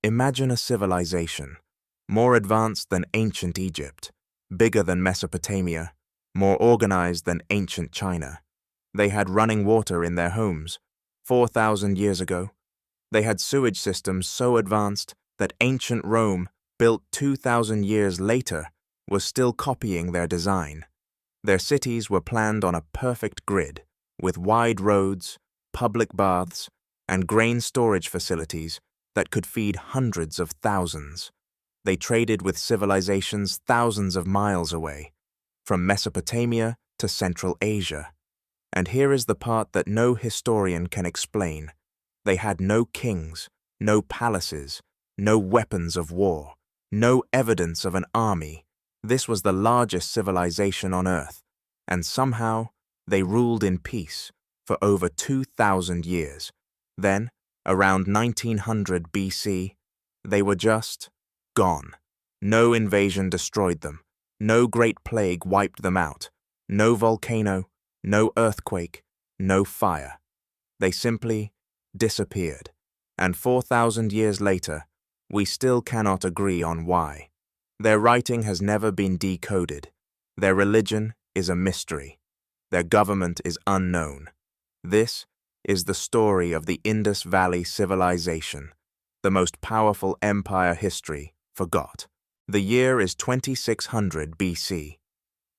Imagine a civilization, more advanced than ancient Egypt, bigger than Mesopotamia, more organized than ancient China. They had running water in their homes 4,000 years ago. They had sewage systems so advanced that ancient Rome, built 2,000 years later, was still copying their design. Their cities were planned on a perfect grid, with wide roads, public baths, and grain storage facilities that could feed hundreds of thousands. They traded with civilizations thousands of miles away, from Mesopotamia to Central Asia. And here is the part that no historian can explain. They had no kings, no palaces, no weapons of war, no evidence of an army. This was the largest civilization on Earth, and somehow they ruled in peace for over 2,000 years. Then, around 1900 BC, they were just gone. No invasion destroyed them. No great plague wiped them out. No volcano, no earthquake, no fire. They simply disappeared. And 4,000 years later, we still cannot agree on why. Their writing has never been decoded. Their religion is a mystery. Their government is unknown. This is the story of the Indus Valley Civilization, the most powerful empire history forgot. The year is 2600 BC.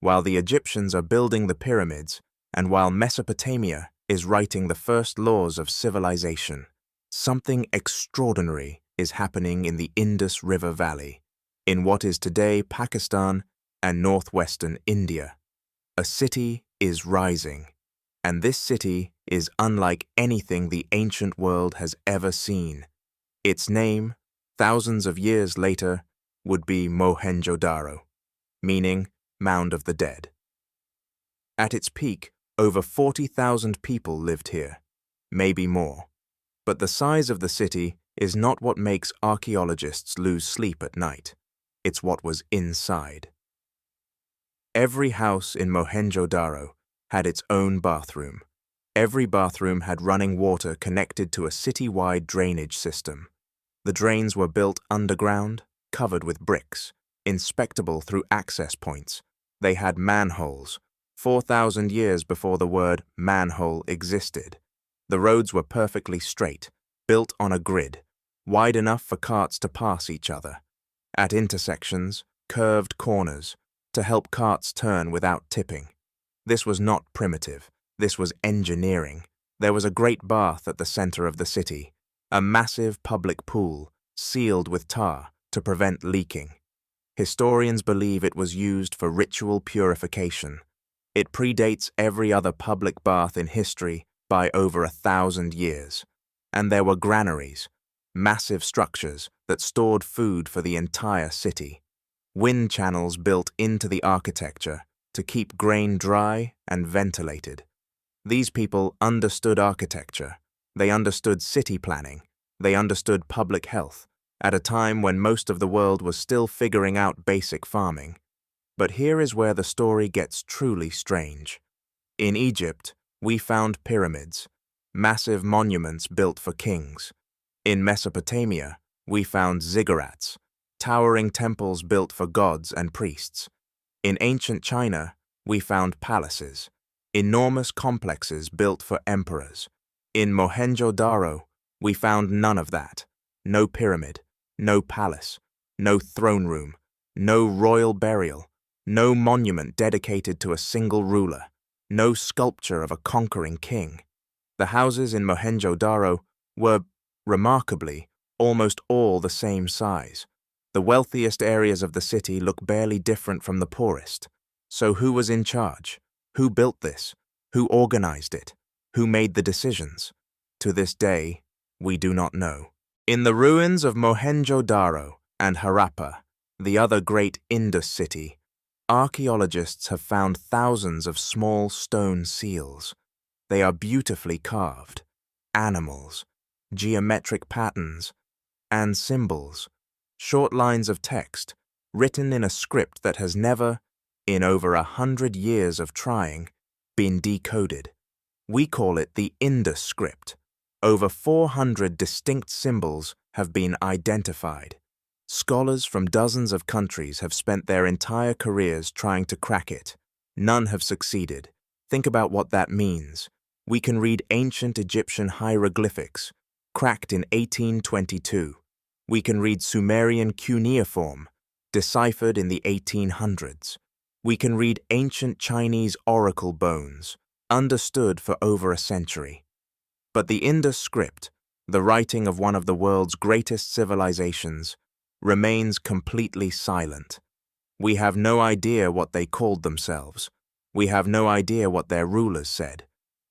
While the Egyptians are building the pyramids, and while Mesopotamia is writing the first laws of civilization, something extraordinary is happening in the Indus River Valley, in what is today Pakistan and northwestern India. A city is rising, and this city is unlike anything the ancient world has ever seen. Its name, thousands of years later, would be Mohenjo-Daro, meaning Mound of the Dead. At its peak, over 40,000 people lived here, maybe more. But the size of the city is not what makes archaeologists lose sleep at night. It's what was inside. Every house in Mohenjo-Daro had its own bathroom. Every bathroom had running water connected to a city-wide drainage system. The drains were built underground, covered with bricks, inspectable through access points. They had manholes, 4,000 years before the word manhole existed. The roads were perfectly straight, built on a grid, wide enough for carts to pass each other. At intersections, curved corners, to help carts turn without tipping. This was not primitive. This was engineering. There was a great bath at the center of the city, a massive public pool, sealed with tar to prevent leaking. Historians believe it was used for ritual purification. It predates every other public bath in history by over 1,000 years. And there were granaries, massive structures that stored food for the entire city. Wind channels built into the architecture to keep grain dry and ventilated. These people understood architecture. They understood city planning. They understood public health at a time when most of the world was still figuring out basic farming. But here is where the story gets truly strange. In Egypt, we found pyramids, massive monuments built for kings. In Mesopotamia, we found ziggurats, towering temples built for gods and priests. In ancient China, we found palaces, enormous complexes built for emperors. In Mohenjo-Daro, we found none of that. No pyramid, no palace, no throne room, no royal burial, no monument dedicated to a single ruler, no sculpture of a conquering king. The houses in Mohenjo-Daro were, remarkably, almost all the same size. The wealthiest areas of the city look barely different from the poorest. So who was in charge? Who built this? Who organized it? Who made the decisions? To this day, we do not know. In the ruins of Mohenjo-Daro and Harappa, the other great Indus city, archaeologists have found thousands of small stone seals. They are beautifully carved, animals, geometric patterns, and symbols, short lines of text written in a script that has never, in over 100 years of trying, been decoded. We call it the Indus script. Over 400 distinct symbols have been identified. Scholars from dozens of countries have spent their entire careers trying to crack it. None have succeeded. Think about what that means. We can read ancient Egyptian hieroglyphics, cracked in 1822. We can read Sumerian cuneiform, deciphered in the 1800s. We can read ancient Chinese oracle bones, understood for over a century. But the Indus script, the writing of one of the world's greatest civilizations, remains completely silent. We have no idea what they called themselves. We have no idea what their rulers said.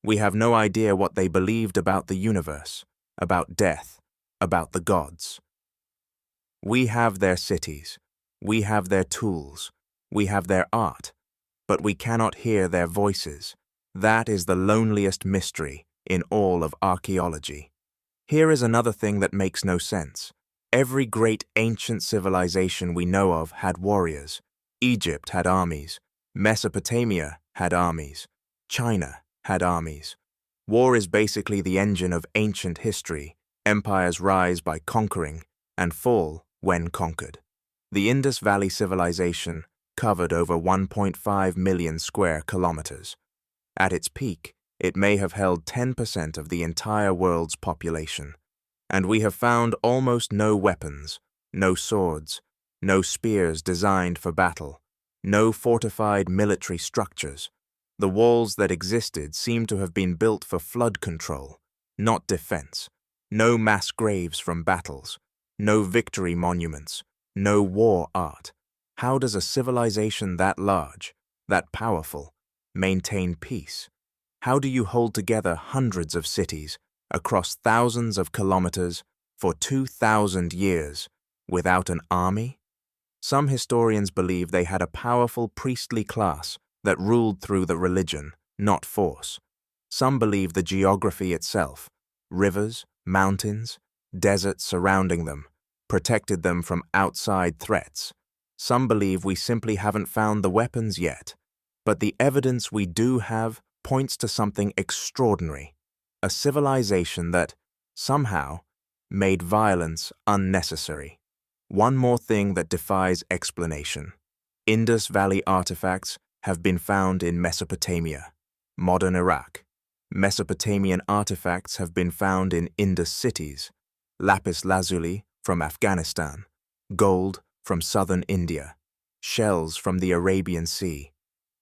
We have no idea what they believed about the universe, about death, about the gods. We have their cities. We have their tools. We have their art. But we cannot hear their voices. That is the loneliest mystery in all of archaeology. Here is another thing that makes no sense. Every great ancient civilization we know of had warriors. Egypt had armies. Mesopotamia had armies. China had armies. War is basically the engine of ancient history. Empires rise by conquering and fall when conquered. The Indus Valley Civilization covered over 1.5 million square kilometers. At its peak, it may have held 10% of the entire world's population. And we have found almost no weapons, no swords, no spears designed for battle, no fortified military structures. The walls that existed seem to have been built for flood control, not defense. No mass graves from battles, no victory monuments, no war art. How does a civilization that large, that powerful, maintain peace? How do you hold together hundreds of cities across thousands of kilometers for 2,000 years without an army? Some historians believe they had a powerful priestly class that ruled through the religion, not force. Some believe the geography itself, rivers, mountains, deserts surrounding them, protected them from outside threats. Some believe we simply haven't found the weapons yet, but the evidence we do have points to something extraordinary, a civilization that, somehow, made violence unnecessary. One more thing that defies explanation. Indus Valley artifacts have been found in Mesopotamia, modern Iraq. Mesopotamian artifacts have been found in Indus cities, lapis lazuli from Afghanistan, gold from southern India, shells from the Arabian Sea.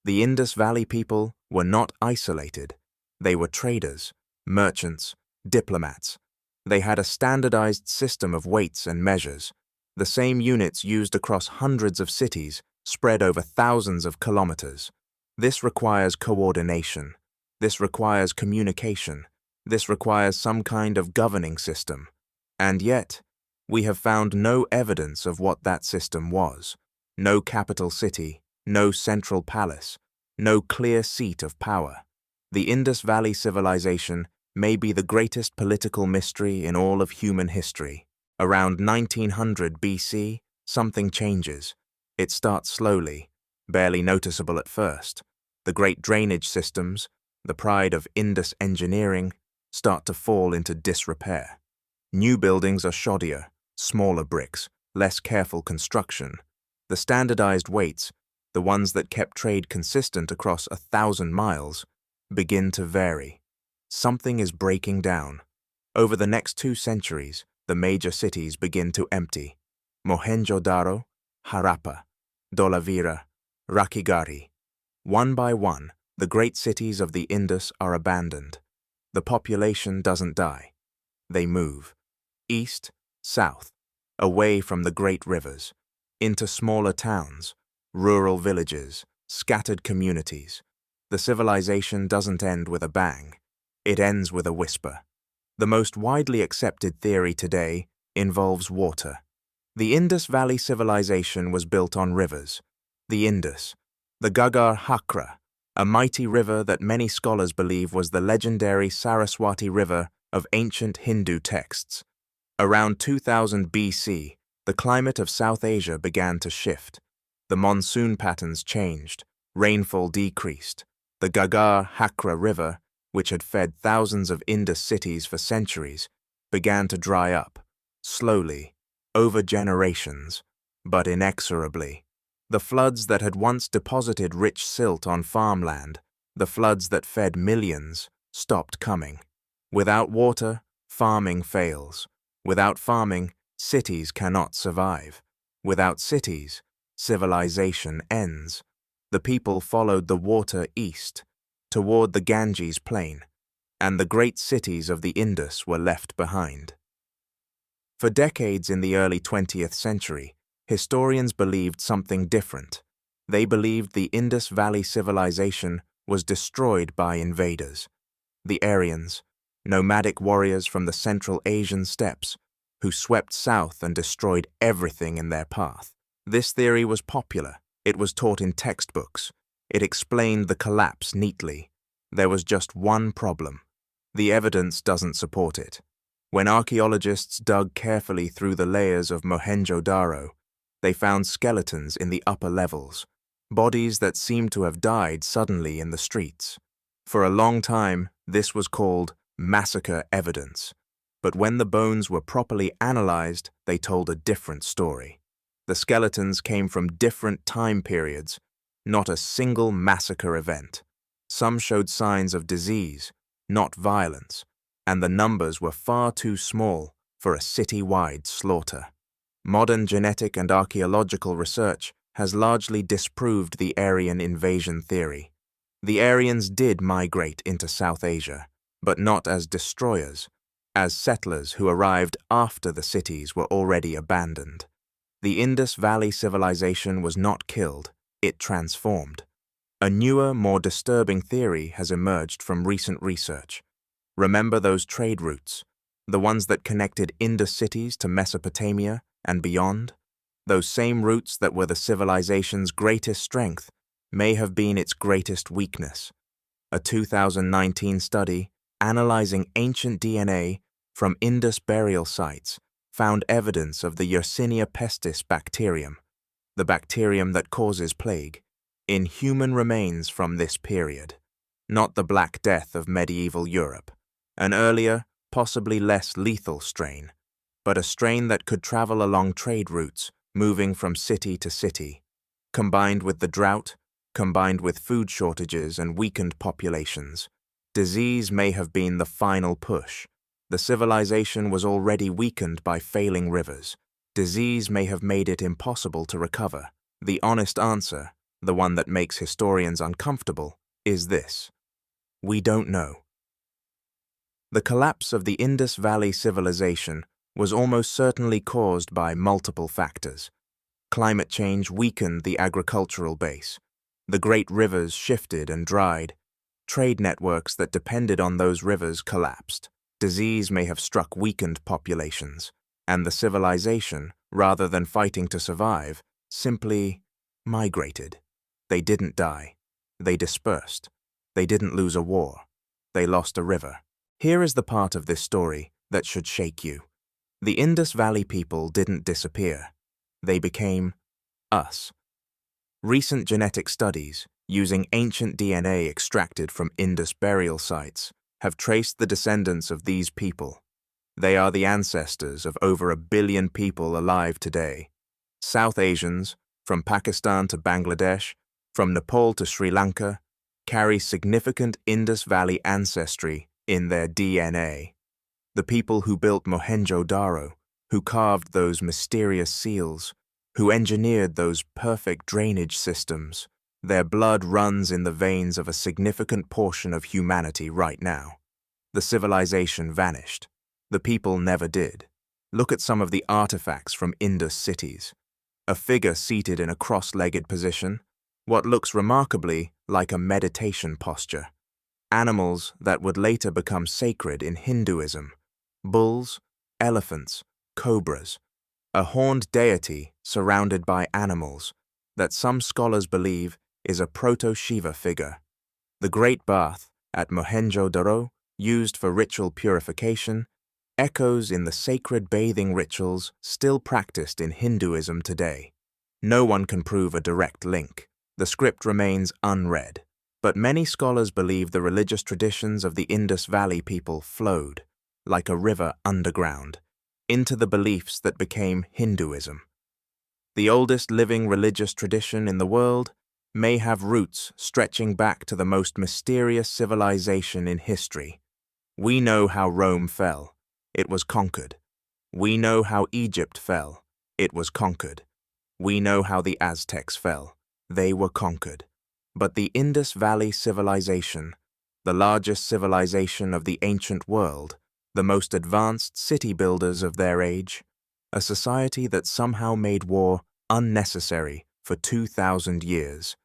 The Indus Valley people were not isolated. They were traders, merchants, diplomats. They had a standardized system of weights and measures, the same units used across hundreds of cities spread over thousands of kilometers. This requires coordination. This requires communication. This requires some kind of governing system. And yet, we have found no evidence of what that system was. No capital city, no central palace, no clear seat of power. The Indus Valley Civilization may be the greatest political mystery in all of human history. Around 1900 BC, something changes. It starts slowly, barely noticeable at first. The great drainage systems, the pride of Indus engineering, start to fall into disrepair. New buildings are shoddier, smaller bricks, less careful construction. The standardized weights, the ones that kept trade consistent across 1,000 miles, begin to vary. Something is breaking down. Over the next 2 centuries, the major cities begin to empty. Mohenjo Daro, Harappa, Dholavira, Rakhigarhi. One by one, the great cities of the Indus are abandoned. The population doesn't die. They move. East, south, away from the great rivers, into smaller towns, rural villages, scattered communities. The civilization doesn't end with a bang. It ends with a whisper. The most widely accepted theory today involves water. The Indus Valley Civilization was built on rivers. The Indus, the Ghaggar Hakra, a mighty river that many scholars believe was the legendary Saraswati River of ancient Hindu texts. Around 2000 BC, the climate of South Asia began to shift. The monsoon patterns changed, rainfall decreased. The Ghaggar Hakra River, which had fed thousands of Indus cities for centuries, began to dry up. slowly, over generations, but inexorably. The floods that had once deposited rich silt on farmland, the floods that fed millions, stopped coming. Without water, farming fails. Without farming, cities cannot survive. Without cities, civilization ends. The people followed the water east, toward the Ganges plain, and the great cities of the Indus were left behind. For decades in the early 20th century, historians believed something different. They believed the Indus Valley Civilization was destroyed by invaders. The Aryans, nomadic warriors from the Central Asian steppes, who swept south and destroyed everything in their path. This theory was popular. It was taught in textbooks. It explained the collapse neatly. There was just one problem. The evidence doesn't support it. When archaeologists dug carefully through the layers of Mohenjo Daro, they found skeletons in the upper levels, bodies that seemed to have died suddenly in the streets. For a long time, this was called massacre evidence. But when the bones were properly analyzed, they told a different story. The skeletons came from different time periods, not a single massacre event. Some showed signs of disease, not violence, and the numbers were far too small for a city-wide slaughter. Modern genetic and archaeological research has largely disproved the Aryan invasion theory. The Aryans did migrate into South Asia, but not as destroyers, as settlers who arrived after the cities were already abandoned. The Indus Valley Civilization was not killed, it transformed. A newer, more disturbing theory has emerged from recent research. Remember those trade routes, the ones that connected Indus cities to Mesopotamia and beyond? Those same routes that were the civilization's greatest strength may have been its greatest weakness. A 2019 study analyzing ancient DNA from Indus burial sites found evidence of the Yersinia pestis bacterium, the bacterium that causes plague, in human remains from this period. Not the Black Death of medieval Europe, an earlier, possibly less lethal strain, but a strain that could travel along trade routes, moving from city to city. Combined with the drought, combined with food shortages and weakened populations, disease may have been the final push. The civilization was already weakened by failing rivers. Disease may have made it impossible to recover. The honest answer, the one that makes historians uncomfortable, is this: we don't know. The collapse of the Indus Valley Civilization was almost certainly caused by multiple factors. Climate change weakened the agricultural base. The great rivers shifted and dried. Trade networks that depended on those rivers collapsed. Disease may have struck weakened populations, and the civilization, rather than fighting to survive, simply migrated. They didn't die. They dispersed. They didn't lose a war. They lost a river. Here is the part of this story that should shake you. The Indus Valley people didn't disappear. They became us. Recent genetic studies, using ancient DNA extracted from Indus burial sites, have traced the descendants of these people. They are the ancestors of over 1 billion people alive today. South Asians, from Pakistan to Bangladesh, from Nepal to Sri Lanka, carry significant Indus Valley ancestry in their DNA. The people who built Mohenjo Daro, who carved those mysterious seals, who engineered those perfect drainage systems, their blood runs in the veins of a significant portion of humanity right now. The civilization vanished. The people never did. Look at some of the artifacts from Indus cities. A figure seated in a cross-legged position, what looks remarkably like a meditation posture. Animals that would later become sacred in Hinduism. Bulls, elephants, cobras. A horned deity surrounded by animals that some scholars believe is a proto-Shiva figure. The Great Bath at Mohenjo Daro, used for ritual purification, echoes in the sacred bathing rituals still practiced in Hinduism today. No one can prove a direct link. The script remains unread, but many scholars believe the religious traditions of the Indus Valley people flowed, like a river underground, into the beliefs that became Hinduism. The oldest living religious tradition in the world may have roots stretching back to the most mysterious civilization in history. We know how Rome fell. It was conquered. We know how Egypt fell. It was conquered. We know how the Aztecs fell. They were conquered. But the Indus Valley Civilization, the largest civilization of the ancient world, the most advanced city builders of their age, a society that somehow made war unnecessary for 2,000 years,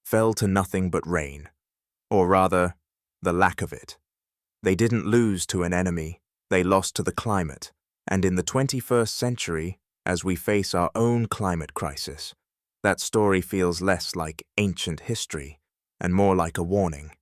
fell to nothing but rain, or rather, the lack of it. They didn't lose to an enemy, they lost to the climate, and in the 21st century, as we face our own climate crisis, that story feels less like ancient history and more like a warning.